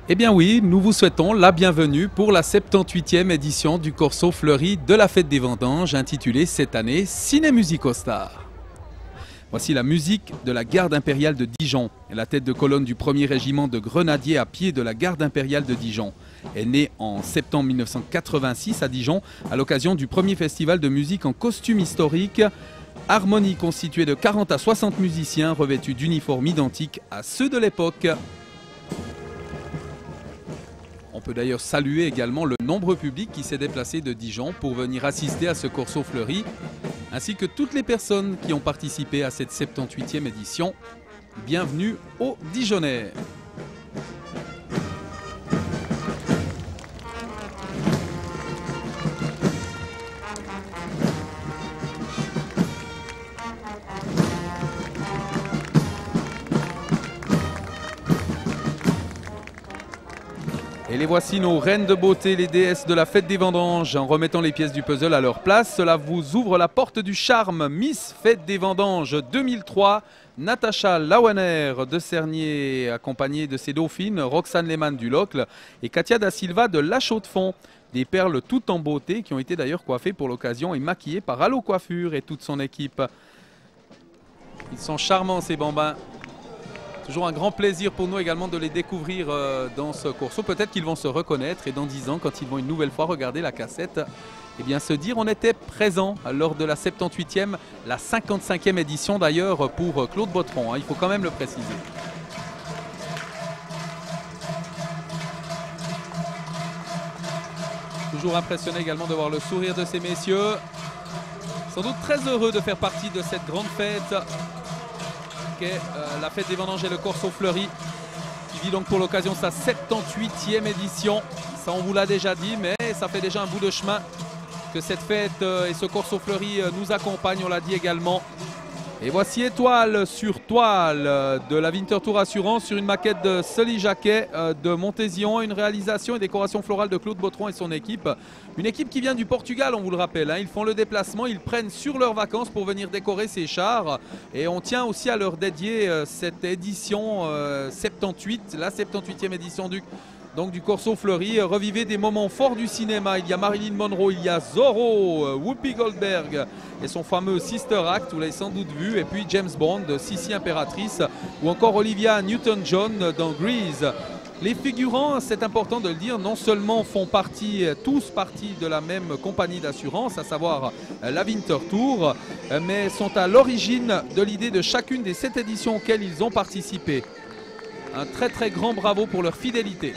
Eh bien oui, nous vous souhaitons la bienvenue pour la 78e édition du Corso Fleuri de la Fête des Vendanges, intitulée cette année Ciné Musico Star. Voici la musique de la garde impériale de Dijon, la tête de colonne du 1er régiment de grenadiers à pied de la garde impériale de Dijon. Elle est née en septembre 1986 à Dijon à l'occasion du premier festival de musique en costume historique. Harmonie constituée de 40 à 60 musiciens revêtus d'uniformes identiques à ceux de l'époque. On peut d'ailleurs saluer également le nombreux public qui s'est déplacé de Dijon pour venir assister à ce Corso Fleuri, ainsi que toutes les personnes qui ont participé à cette 78e édition. Bienvenue aux Dijonnais. Et les voici nos reines de beauté, les déesses de la fête des vendanges. En remettant les pièces du puzzle à leur place, cela vous ouvre la porte du charme. Miss Fête des Vendanges 2003, Natacha Lawaner de Cernier, accompagnée de ses dauphines, Roxane Lehmann du Locle et Katia da Silva de La Chaux-de-Fonds. Des perles toutes en beauté qui ont été d'ailleurs coiffées pour l'occasion et maquillées par Allo Coiffure et toute son équipe. Ils sont charmants ces bambins. Toujours un grand plaisir pour nous également de les découvrir dans ce corso. Peut-être qu'ils vont se reconnaître et dans 10 ans, quand ils vont une nouvelle fois regarder la cassette, eh bien se dire on était présent lors de la 78e, la 55e édition d'ailleurs pour Claude Bottron, il faut quand même le préciser. Toujours impressionné également de voir le sourire de ces messieurs. Sans doute très heureux de faire partie de cette grande fête. La Fête des Vendanges et le Corso Fleuri qui vit donc pour l'occasion sa 78e édition. Ça on vous l'a déjà dit, mais ça fait déjà un bout de chemin que cette fête et ce Corso Fleuri nous accompagnent, on l'a dit également. Et voici étoile sur toile de la Winter Tour Assurance sur une maquette de Sully Jacquet de Montésion, une réalisation et décoration florale de Claude Bottron et son équipe. Une équipe qui vient du Portugal, on vous le rappelle. Ils font le déplacement, ils prennent sur leurs vacances pour venir décorer ces chars. Et on tient aussi à leur dédier cette édition 78, la 78e édition du Corso Fleuri. Revivez des moments forts du cinéma. Il y a Marilyn Monroe, il y a Zorro, Whoopi Goldberg et son fameux Sister Act, vous l'avez sans doute vu. Et puis James Bond, Sissi Impératrice ou encore Olivia Newton-John dans Grease. Les figurants, c'est important de le dire, non seulement font tous partie de la même compagnie d'assurance, à savoir la Winter Tour, mais sont à l'origine de l'idée de chacune des 7 éditions auxquelles ils ont participé. Un très très grand bravo pour leur fidélité.